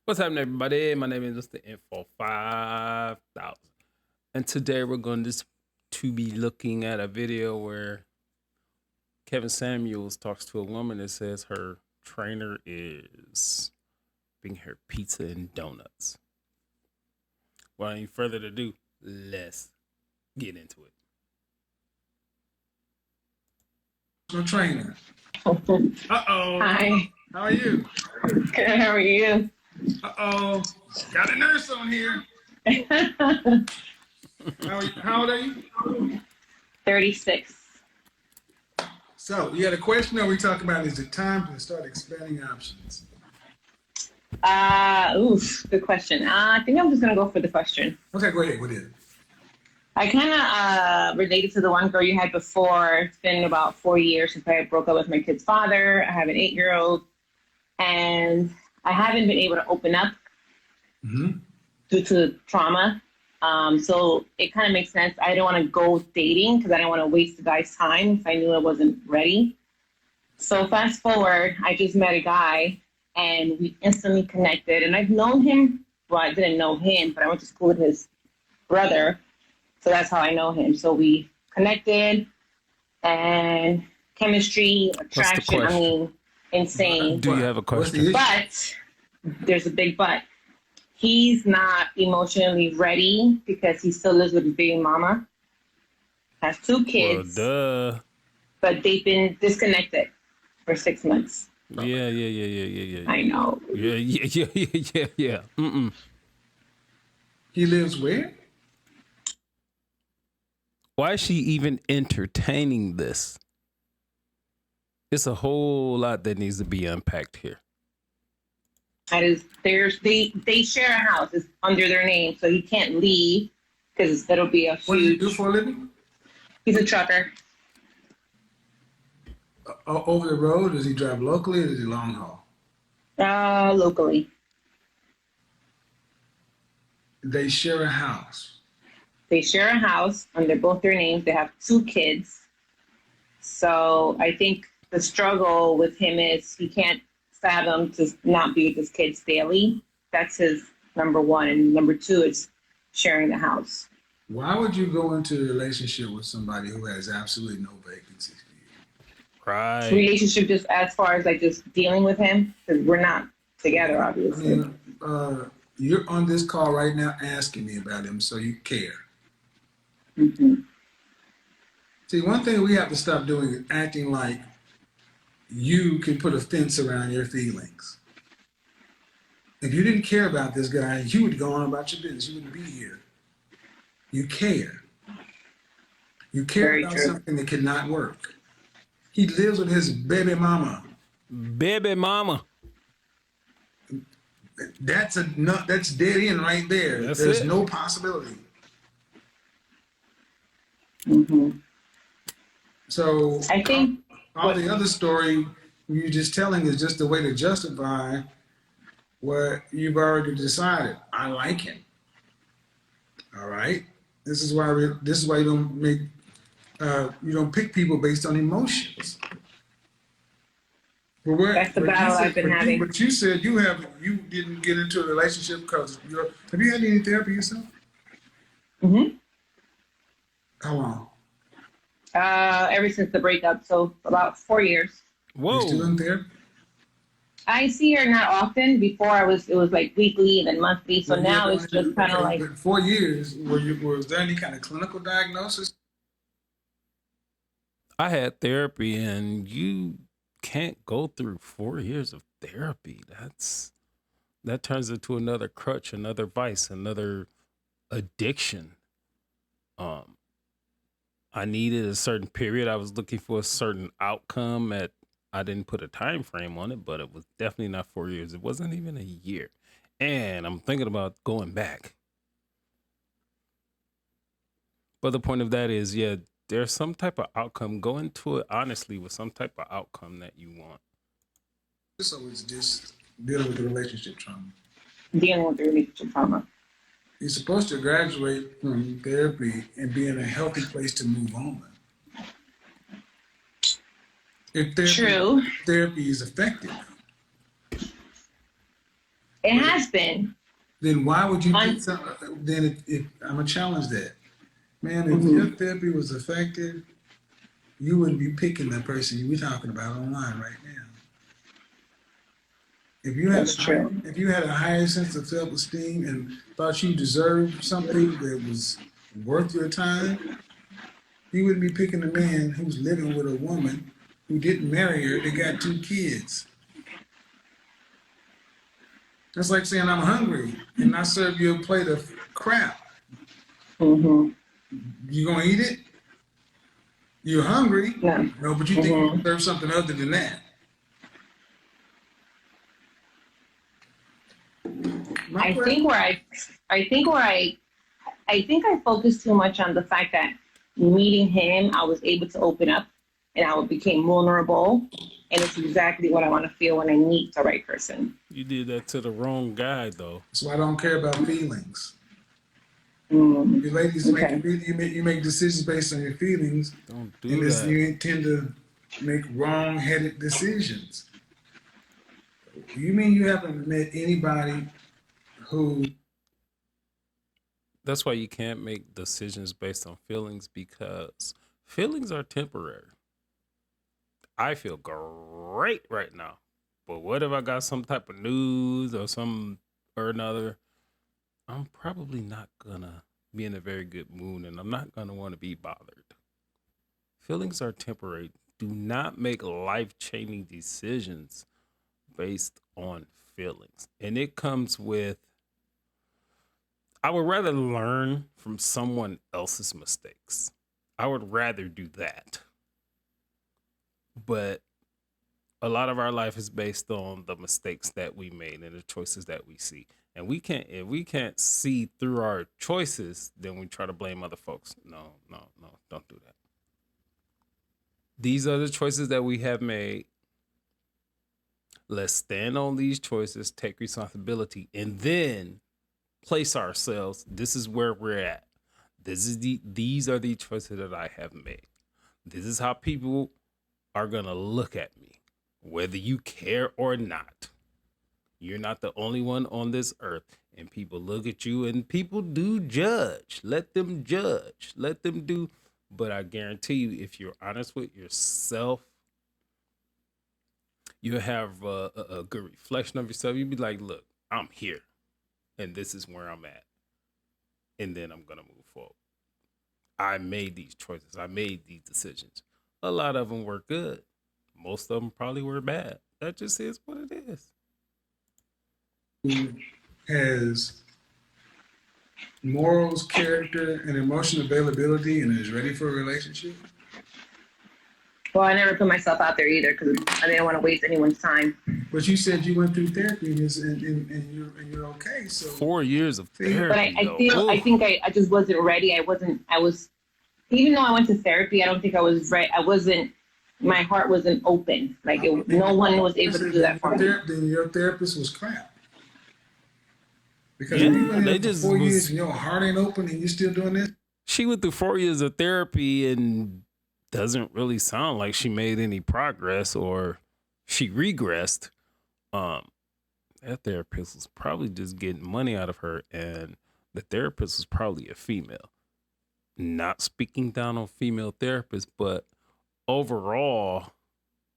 What's happening, everybody? My name is Mr. Info 5000. And today we're going to be looking at a video where Kevin Samuels talks to a woman that says her trainer is bringing her pizza and donuts. Without any further ado, let's get into it. No trainer. Uh-oh. Hi. How are you? Good. How are you? Uh-oh. Got a nurse on here. How old are you? 36. So, you got a question, or we talk about is it time to start expanding options? Good question. I think I'm just gonna go for the question. Okay, go ahead. What is it? I kind of related to the one girl you had before. It's been about 4 years since I broke up with my kid's father. I have an 8-year-old, and I haven't been able to open up due to trauma. So it kind of makes sense. I don't want to go dating because I don't want to waste the guy's time if I knew I wasn't ready. So fast forward, I just met a guy and we instantly connected. And I've known him, well, I didn't know him, but I went to school with his brother. So that's how I know him. So we connected and chemistry, attraction, I mean, insane. Do you have a question? But there's a big but. He's not emotionally ready because he still lives with his baby mama. Has 2 kids. Well, duh. But they've been disconnected for 6 months. Yeah. I know. Yeah. He lives where? Why is she even entertaining this? It's a whole lot that needs to be unpacked here. That is, they share a house. It's under their name, so he can't leave because it'll be a huge. What do you do for a living? He's a trucker. Over the road? Does he drive locally or does he long haul? Locally. They share a house. They share a house under both their names. They have 2 kids. So I think the struggle with him is he can't fathom to not be with his kids daily. That's his number one. And number 2 is sharing the house. Why would you go into a relationship with somebody who has absolutely no vacancies for you? Right. Relationship just as far as like just dealing with him, because we're not together, obviously. I mean, you're on this call right now asking me about him, so you care. Mm-hmm. See, one thing we have to stop doing is acting like you can put a fence around your feelings. If you didn't care about this guy, you would go on about your business. You wouldn't be here. You care. You care Very about true. something that cannot work. He lives with his baby mama. Baby mama. That's dead end right there. That's There's it. no possibility. Mm-hmm. So I think all the other story you're just telling is just a way to justify what you've already decided. I like him. All right. This is why you don't make you don't pick people based on emotions. that's the battle I've been having. But you said you didn't get into a relationship because have you had any therapy yourself? Mm-hmm. How long? Ever since the breakup, so about 4 years. Whoa. You still in therapy? I see her not often. Before it was like weekly and then monthly. So now it's just kind of like. 4 years. Was there any kind of clinical diagnosis? I had therapy, and you can't go through 4 years of therapy. That turns into another crutch, another vice, another addiction. I needed a certain period. I was looking for a certain outcome. I didn't put a time frame on it, but it was definitely not 4 years. It wasn't even a year. And I'm thinking about going back. But the point of that is, yeah, there's some type of outcome. Go into it honestly with some type of outcome that you want. So it's just dealing with the relationship trauma. Dealing with the relationship trauma. You're supposed to graduate from therapy and be in a healthy place to move on. If therapy is effective. It has been. Then why would you Un- pick something? Then if I'm gonna challenge that, man. If Mhm. your therapy was effective, you wouldn't be picking the person we're talking about online right now. That's true. If you had a higher sense of self-esteem and thought you deserved something that was worth your time, you wouldn't be picking a man who's living with a woman who didn't marry her that got 2 kids. That's like saying I'm hungry and I serve you a plate of crap. Hmm. You gonna eat it? You're hungry? No. No, but you think you Hmm. deserve something other than that. My I question, think where I think where I think I focused too much on the fact that meeting him, I was able to open up and I became vulnerable. And it's exactly what I want to feel when I meet the right person. You did that to the wrong guy, though. so I don't care about feelings. Mm, You ladies okay. you make decisions based on your feelings, Don't and do this that. you tend to make wrong-headed decisions. You mean you haven't met anybody who That's why you can't make decisions based on feelings, because feelings are temporary. I feel great right now, but what if I got some type of news or some or another? I'm probably not gonna be in a very good mood, and I'm not gonna want to be bothered. Feelings are temporary. Do not make life changing decisions based on feelings. And it comes with, I would rather learn from someone else's mistakes. I would rather do that. But a lot of our life is based on the mistakes that we made and the choices that we see. And if we can't see through our choices, then we try to blame other folks. No, no, no, don't do that. These are the choices that we have made. Let's stand on these choices, take responsibility, and then place ourselves. This is where we're at. These are the choices that I have made. This is how people are gonna look at me, whether you care or not. You're not the only one on this earth, and people look at you, and people do judge. Let them judge. Let them do. But I guarantee you, if you're honest with yourself, you have a good reflection of yourself. You'd be like, look, I'm here, and this is where I'm at, and then I'm gonna move forward. I made these choices. I made these decisions. A lot of them were good. Most of them probably were bad. That just is what it is. has morals, character, and emotional availability and is ready for a relationship? Well, I never put myself out there either because I didn't want to waste anyone's time. But you said you went through therapy and you're okay. So 4 years of see, But therapy, I though. feel, I Ooh. think I just wasn't ready. I was, even though I went to therapy, I don't think I was right. I wasn't, my heart wasn't open. Like no one was able to do that for me. then your therapist was crap. Because if you've Yeah, been they here for just 4 years was. and your heart ain't open and you're still doing this, She went through 4 years of therapy and doesn't really sound like she made any progress or she regressed. Um, that therapist was probably just getting money out of her, and the therapist was probably a female. Not speaking down on female therapists, but overall,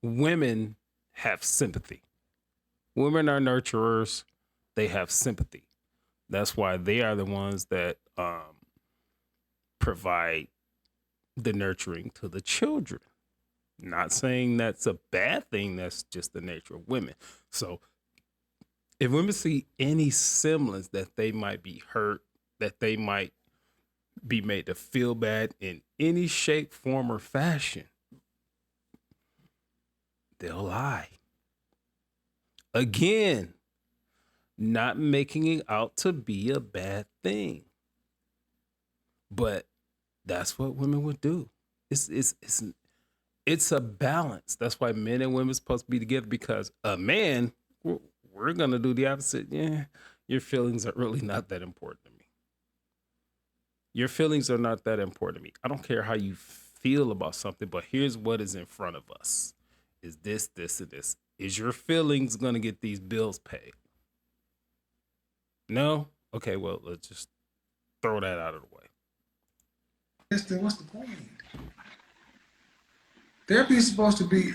women have sympathy. Women are nurturers, they have sympathy. That's why they are the ones that provide the nurturing to the children. Not saying that's a bad thing, that's just the nature of women. So if women see any semblance that they might be hurt, that they might be made to feel bad in any shape, form, or fashion, they'll lie. Again, not making it out to be a bad thing. But that's what women would do. It's a balance. That's why men and women are supposed to be together, because a man, we're gonna do the opposite. Yeah, your feelings are really not that important to me. Your feelings are not that important to me. I don't care how you feel about something, but here's what is in front of us. Is this, this, and this. Is your feelings gonna get these bills paid? No? Okay, well, let's just throw that out of the way. Then what's the point? Therapy is supposed to be.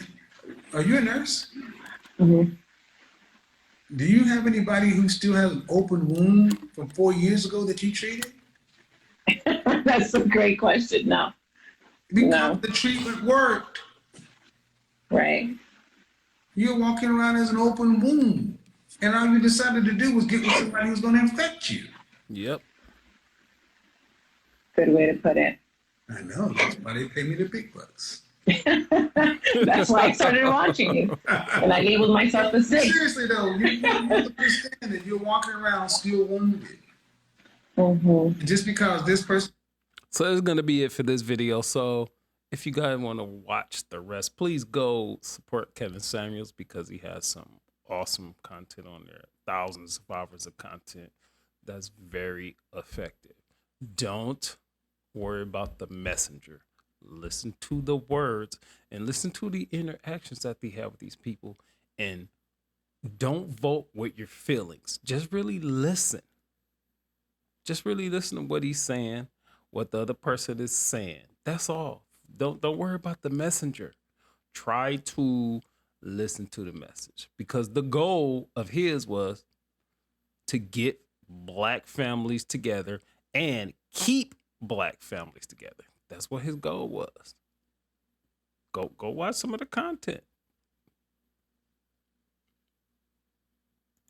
Are you a nurse? Mhm. Do you have anybody who still has an open wound from 4 years ago that you treated? That's a great question. No, Because no, the treatment worked. right. You're walking around as an open wound. And all you decided to do was get with somebody who's going to infect you. Yep. Good way to put it. I know. That's why they pay me the big bucks. That's why I started watching you. And I labeled myself a six. Seriously, though, you understand that you're walking around still wounded. Mm-hmm. Just because this person. So that's going to be it for this video. So if you guys want to watch the rest, please go support Kevin Samuels because he has some awesome content on there. Thousands of hours of content that's very effective. Don't worry about the messenger. Listen to the words and listen to the interactions that they have with these people. And don't vote with your feelings. Just really listen. Just really listen to what he's saying, what the other person is saying. That's all. Don't worry about the messenger. Try to listen to the message because the goal of his was to get black families together and keep black families together. That's what his goal was. Go watch some of the content.